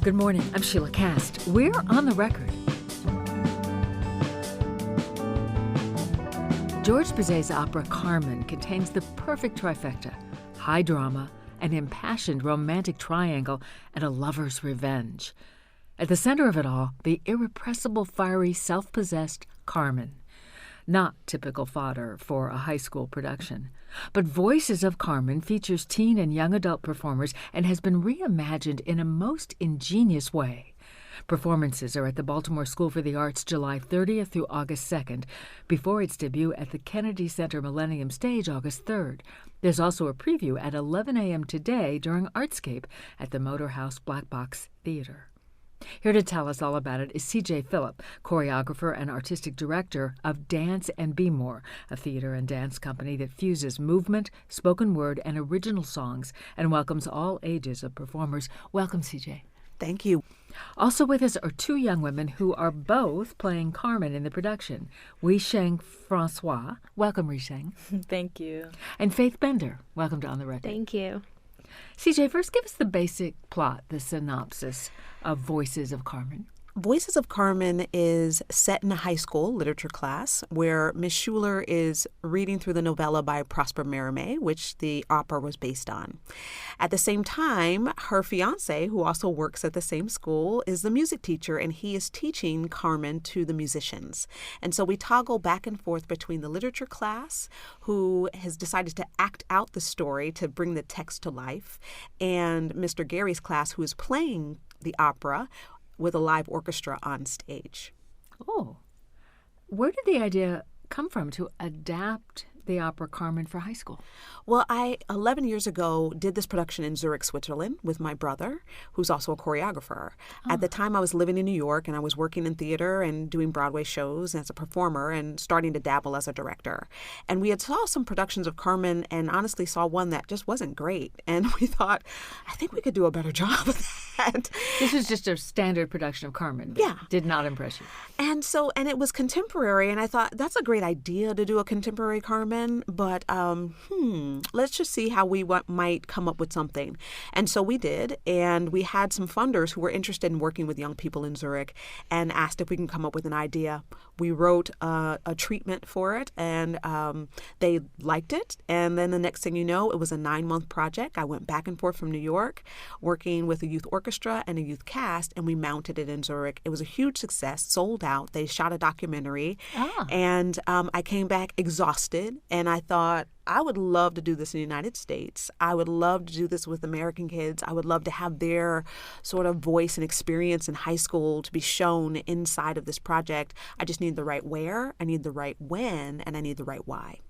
Good morning. I'm Sheila Cast. We're on the record. George Bizet's opera Carmen contains the perfect trifecta: high drama, an impassioned romantic triangle, and a lover's revenge. At the center of it all, the irrepressible, fiery, self-possessed Carmen. Not typical fodder for a high school production. But Voices of Carmen features teen and young adult performers and has been reimagined in a most ingenious way. Performances are at the Baltimore School for the Arts July 30th through August 2nd, before its debut at the Kennedy Center Millennium Stage August 3rd. There's also a preview at 11 a.m. today during Artscape at the Motor House Black Box Theater. Here to tell us all about it is CJay Philip, choreographer and artistic director of Dance and Be More, a theater and dance company that fuses movement, spoken word, and original songs and welcomes all ages of performers. Welcome, CJay. Thank you. Also with us are two young women who are both playing Carmen in the production. Ui-Seng Francois. Welcome, Ui-Seng. Thank you. And Faith Bender. Welcome to On the Record. Thank you. CJay, first give us the basic plot, the synopsis of Voices of Carmen. Voices of Carmen is set in a high school literature class where Miss Schuler is reading through the novella by Prosper Mérimée, which the opera was based on. At the same time, her fiancé, who also works at the same school, is the music teacher, and he is teaching Carmen to the musicians. And so we toggle back and forth between the literature class, who has decided to act out the story to bring the text to life, and Mr. Gary's class, who is playing the opera with a live orchestra on stage. Oh, where did the idea come from to adapt the opera Carmen for high school? Well, I, 11 years ago, did this production in Zurich, Switzerland with my brother, who's also a choreographer. Oh. At the time, I was living in New York, and I was working in theater and doing Broadway shows as a performer and starting to dabble as a director. And we had saw some productions of Carmen and honestly saw one that just wasn't great. And we thought, I think we could do a better job of that. This was just a standard production of Carmen. Yeah. Did not impress you. And it was contemporary, and I thought, that's a great idea to do a contemporary Carmen, but let's just see how we might come up with something. And so we did, and we had some funders who were interested in working with young people in Zurich and asked if we can come up with an idea. We wrote a treatment for it, and they liked it. And then the next thing you know, it was a 9-month project. I went back and forth from New York, working with a youth orchestra and a youth cast, and we mounted it in Zurich. It was a huge success, sold out. They shot a documentary, and I came back exhausted, and I thought, I would love to do this in the United States. I would love to do this with American kids. I would love to have their sort of voice and experience in high school to be shown inside of this project. I just need the right where, I need the right when, and I need the right why.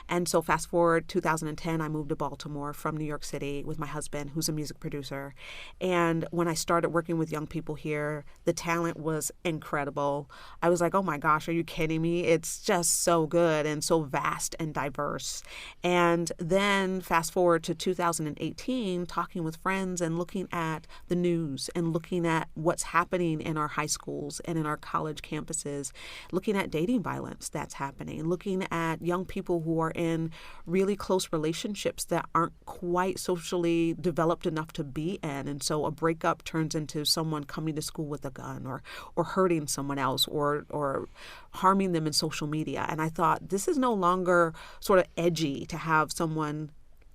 And so fast forward 2010, I moved to Baltimore from New York City with my husband, who's a music producer. And when I started working with young people here, the talent was incredible. I was like, oh my gosh, are you kidding me? It's just so good and so vast and diverse. And then fast forward to 2018, talking with friends and looking at the news and looking at what's happening in our high schools and in our college campuses, looking at dating violence that's happening, looking at young people who are in really close relationships that aren't quite socially developed enough to be in. And so a breakup turns into someone coming to school with a gun or hurting someone else or harming them in social media. And I thought, this is no longer sort of edgy to have someone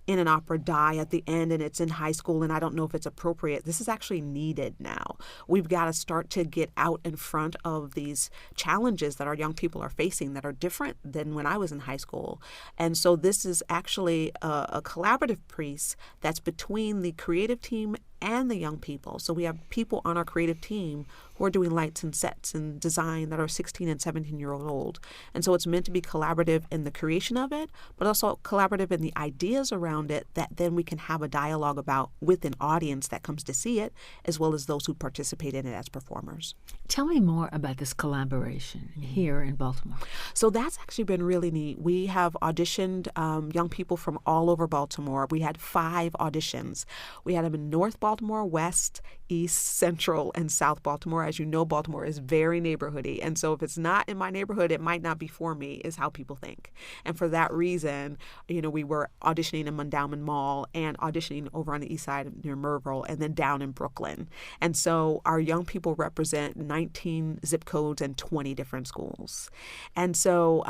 in an opera die at the end and it's in high school and I don't know if it's appropriate. This is actually needed now. We've got to start to get out in front of these challenges that our young people are facing that are different than when I was in high school. And so this is actually a collaborative piece that's between the creative team and the young people. So we have people on our creative team who are doing lights and sets and design that are 16 and 17-year-old old. And so it's meant to be collaborative in the creation of it, but also collaborative in the ideas around it that then we can have a dialogue about with an audience that comes to see it, as well as those who participate in it as performers. Tell me more about this collaboration here in Baltimore. So that's actually been really neat. We have auditioned young people from all over Baltimore. We had 5 auditions. We had them in North Baltimore, West, East, Central, and South Baltimore. As you know, Baltimore is very neighborhoody. And so if it's not in my neighborhood, it might not be for me, is how people think. And for that reason, we were auditioning in Mondawmin Mall and auditioning over on the East Side near Merville and then down in Brooklyn. And so our young people represent 19 zip codes and 20 different schools. And so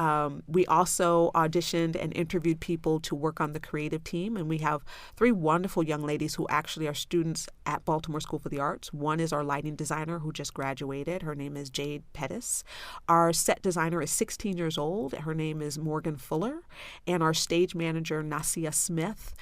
we also auditioned and interviewed people to work on the creative team. And we have 3 wonderful young ladies who actually are students at Baltimore School for the Arts. One is our lighting designer who just graduated. Her name is Jade Pettis. Our set designer is 16 years old. Her name is Morgan Fuller. And our stage manager, Nasia Smith,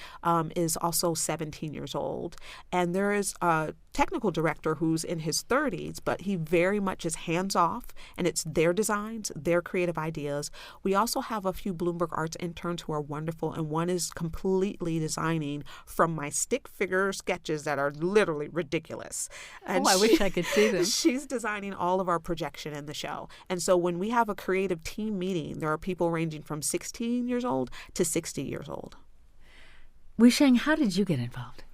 is also 17 years old. And there is a technical director who's in his 30s, but he very much is hands-off, and it's their designs, their creative ideas. We also have a few Bloomberg Arts interns who are wonderful, and one is completely designing from my stick figure sketches that are literally ridiculous. And I wish I could see them. She's designing all of our projection in the show. And so when we have a creative team meeting, there are people ranging from 16 years old to 60 years old. Ui-Seng, how did you get involved?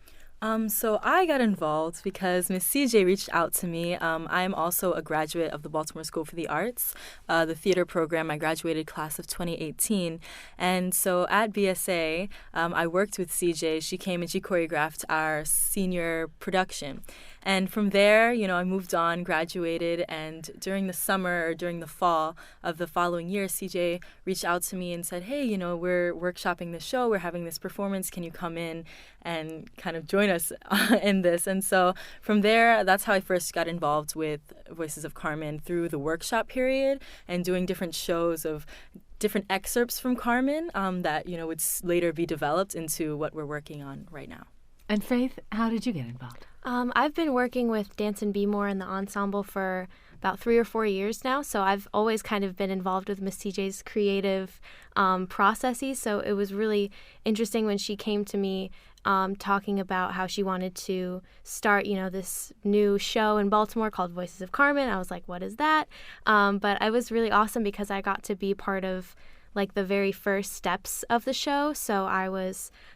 So I got involved because Miss CJay reached out to me. I am also a graduate of the Baltimore School for the Arts, the theater program. I graduated class of 2018. And so at BSA, I worked with CJay. She came and she choreographed our senior production. And from there, I moved on, graduated, and during the summer or during the fall of the following year, CJay reached out to me and said, hey, we're workshopping this show, we're having this performance, can you come in and kind of join us in this? And so from there, that's how I first got involved with Voices of Carmen, through the workshop period and doing different shows of different excerpts from Carmen that, would later be developed into what we're working on right now. And Faith, how did you get involved? I've been working with Dance and Be More in the ensemble for about 3 or 4 years now, so I've always kind of been involved with Miss CJay's creative processes, so it was really interesting when she came to me talking about how she wanted to start, this new show in Baltimore called Voices of Carmen. I was like, what is that? But it was really awesome because I got to be part of the very first steps of the show. So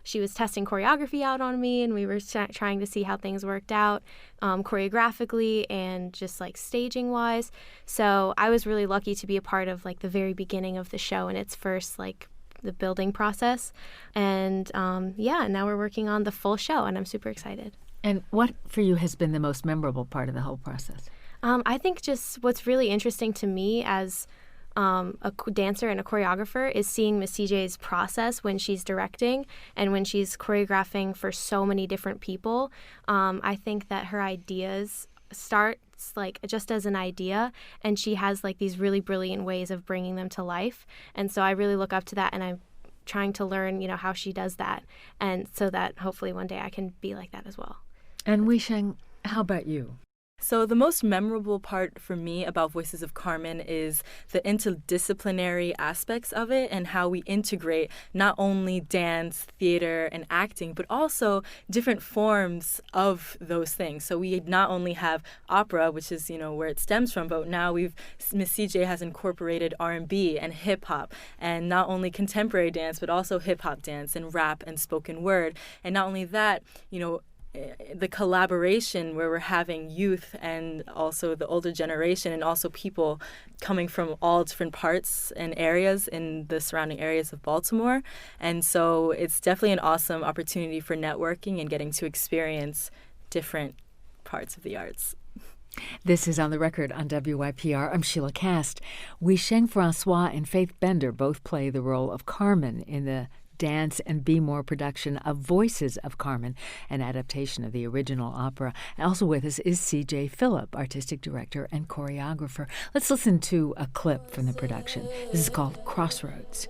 she was testing choreography out on me, and we were trying to see how things worked out choreographically and just staging wise. So I was really lucky to be a part of the very beginning of the show and its first the building process. And now we're working on the full show, and I'm super excited. And what for you has been the most memorable part of the whole process? I think just what's really interesting to me as a dancer and a choreographer is seeing Miss CJay's process when she's directing and when she's choreographing for so many different people. I think that her ideas starts just as an idea, and she has these really brilliant ways of bringing them to life. And so I really look up to that, and I'm trying to learn, how she does that, and so that hopefully one day I can be like that as well. And Ui-Seng, how about you? So the most memorable part for me about Voices of Carmen is the interdisciplinary aspects of it and how we integrate not only dance, theater, and acting, but also different forms of those things. So we not only have opera, which is, where it stems from, but now Miss CJay has incorporated R&B and hip-hop, and not only contemporary dance, but also hip-hop dance and rap and spoken word. And not only that, the collaboration where we're having youth and also the older generation and also people coming from all different parts and areas in the surrounding areas of Baltimore. And so it's definitely an awesome opportunity for networking and getting to experience different parts of the arts. This is On the Record on WYPR. I'm Sheila Cast. Ui-Seng Francois and Faith Bender both play the role of Carmen in the Dance and Be More production of Voices of Carmen, an adaptation of the original opera. Also with us is CJay Philip, artistic director and choreographer. Let's listen to a clip from the production. This is called Crossroads.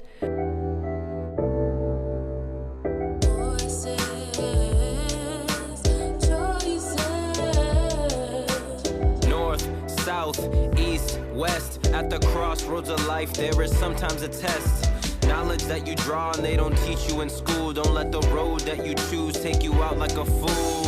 North, south, east, west, at the crossroads of life, there is sometimes a test. Knowledge that you draw and they don't teach you in school. Don't let the road that you choose take you out like a fool.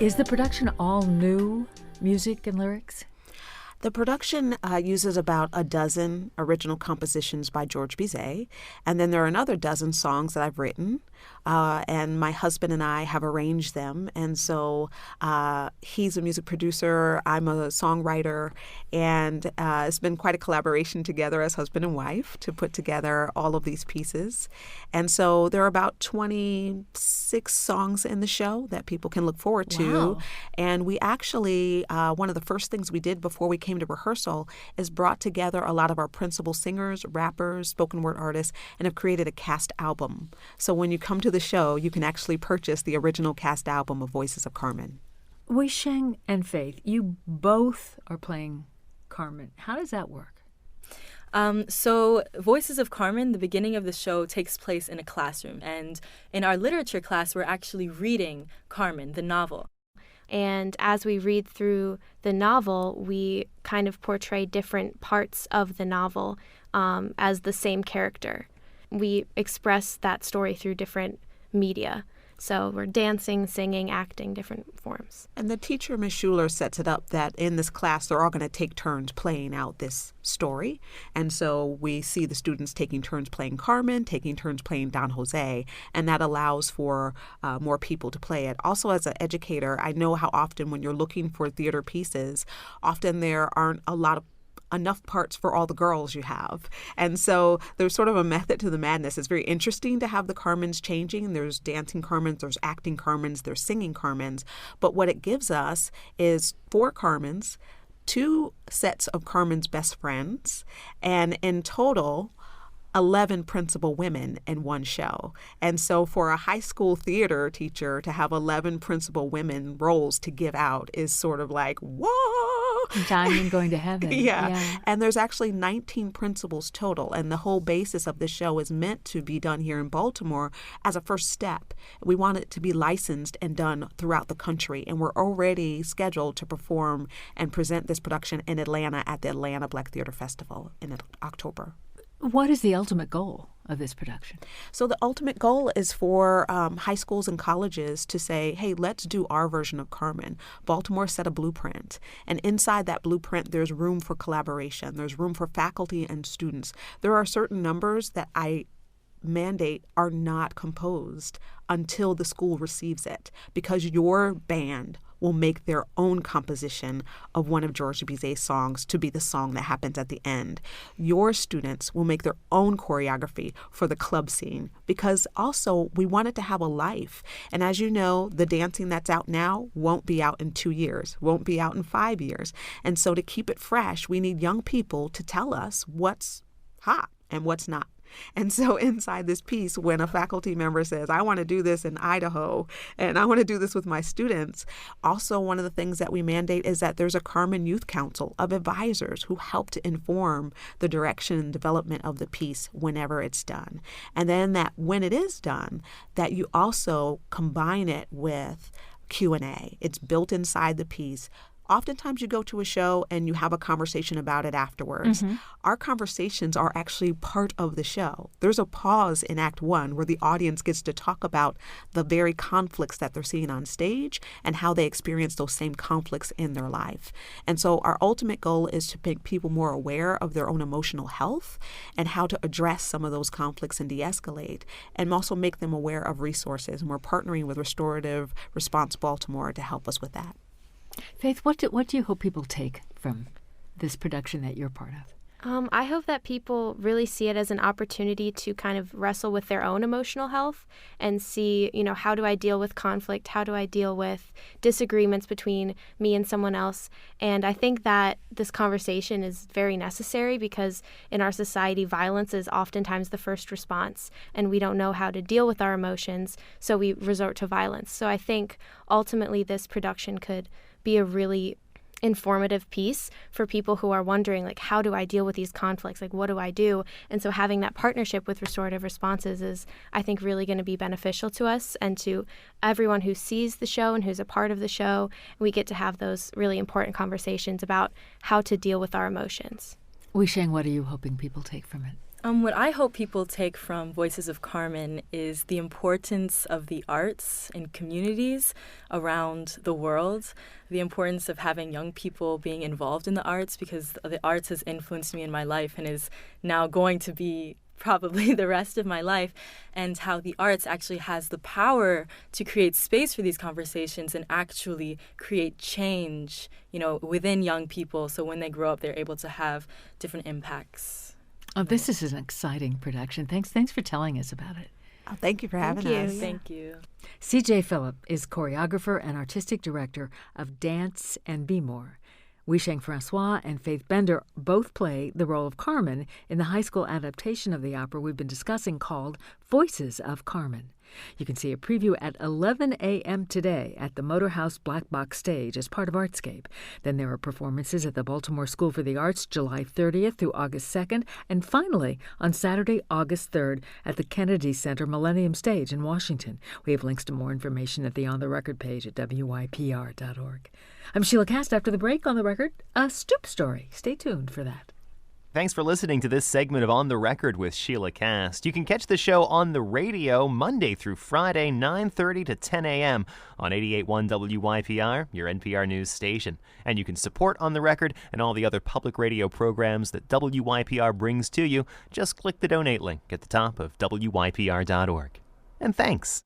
Is the production all new music and lyrics? The production uses about a dozen original compositions by George Bizet, and then there are another dozen songs that I've written, and my husband and I have arranged them. And so he's a music producer, I'm a songwriter, and it's been quite a collaboration together as husband and wife to put together all of these pieces. And so there are about 26 songs in the show that people can look forward to. Wow. And we actually, one of the first things we did before we came to rehearsal is brought together a lot of our principal singers, rappers, spoken word artists, and have created a cast album. So when you come to the show, you can actually purchase the original cast album of Voices of Carmen. Ui-Seng and Faith, you both are playing Carmen. How does that work? So Voices of Carmen, the beginning of the show takes place in a classroom. And in our literature class, we're actually reading Carmen, the novel. And as we read through the novel, we kind of portray different parts of the novel as the same character. We express that story through different media. So we're dancing, singing, acting, different forms. And the teacher, Ms. Schuler, sets it up that in this class, they're all going to take turns playing out this story. And so we see the students taking turns playing Carmen, taking turns playing Don Jose, and that allows for more people to play it. Also, as an educator, I know how often when you're looking for theater pieces, often there aren't enough parts for all the girls you have. And so there's sort of a method to the madness. It's very interesting to have the Carmens changing. There's dancing Carmens, there's acting Carmens, there's singing Carmens. But what it gives us is 4 Carmens, 2 sets of Carmen's best friends, and in total, 11 principal women in one show. And so for a high school theater teacher to have 11 principal women roles to give out is sort of like, whoa! Diamond going to heaven. Yeah. And there's actually 19 principals total. And the whole basis of the show is meant to be done here in Baltimore as a first step. We want it to be licensed and done throughout the country. And we're already scheduled to perform and present this production in Atlanta at the Atlanta Black Theater Festival in October. What is the ultimate goal of this production? So the ultimate goal is for high schools and colleges to say, hey, let's do our version of Carmen. Baltimore set a blueprint. And inside that blueprint, there's room for collaboration. There's room for faculty and students. There are certain numbers that I mandate are not composed until the school receives it, because your band will make their own composition of one of George Bizet's songs to be the song that happens at the end. Your students will make their own choreography for the club scene, because also we want it to have a life. And as you know, the dancing that's out now won't be out in 2 years, won't be out in 5 years. And so to keep it fresh, we need young people to tell us what's hot and what's not. And so inside this piece, when a faculty member says, I want to do this in Idaho, and I want to do this with my students, also one of the things that we mandate is that there's a Carmen Youth Council of advisors who help to inform the direction and development of the piece whenever it's done. And then that when it is done, that you also combine it with Q&A. It's built inside the piece. Oftentimes you go to a show and you have a conversation about it afterwards. Mm-hmm. Our conversations are actually part of the show. There's a pause in Act 1 where the audience gets to talk about the very conflicts that they're seeing on stage and how they experience those same conflicts in their life. And so our ultimate goal is to make people more aware of their own emotional health and how to address some of those conflicts and de-escalate, and also make them aware of resources. And we're partnering with Restorative Response Baltimore to help us with that. Faith, what do you hope people take from this production that you're part of? I hope that people really see it as an opportunity to kind of wrestle with their own emotional health and see, how do I deal with conflict? How do I deal with disagreements between me and someone else? And I think that this conversation is very necessary because in our society, violence is oftentimes the first response, and we don't know how to deal with our emotions, so we resort to violence. So I think ultimately this production could be a really informative piece for people who are wondering, how do I deal with these conflicts? What do I do? And so having that partnership with Restorative Responses is, I think, really going to be beneficial to us and to everyone who sees the show and who's a part of the show. We get to have those really important conversations about how to deal with our emotions. Ui-Seng, what are you hoping people take from it? What I hope people take from Voices of Carmen is the importance of the arts in communities around the world, the importance of having young people being involved in the arts, because the arts has influenced me in my life and is now going to be probably the rest of my life, and how the arts actually has the power to create space for these conversations and actually create change, within young people, so when they grow up, they're able to have different impacts. Oh, this is an exciting production. Thanks for telling us about it. Oh, thank you for having us. Thank you. CJay Philip is choreographer and artistic director of Dance and Be More. Ui-Seng Francois and Faith Bender both play the role of Carmen in the high school adaptation of the opera we've been discussing called Voices of Carmen. You can see a preview at 11 a.m. today at the Motorhouse Black Box Stage as part of Artscape. Then there are performances at the Baltimore School for the Arts July 30th through August 2nd, and finally on Saturday, August 3rd at the Kennedy Center Millennium Stage in Washington. We have links to more information at the On the Record page at WYPR.org. I'm Sheila Cast. After the break, On the Record, a Stoop story. Stay tuned for that. Thanks for listening to this segment of On the Record with Sheila Cast. You can catch the show on the radio Monday through Friday, 9:30 to 10 a.m. on 88.1 WYPR, your NPR news station. And you can support On the Record and all the other public radio programs that WYPR brings to you. Just click the donate link at the top of WYPR.org. And thanks.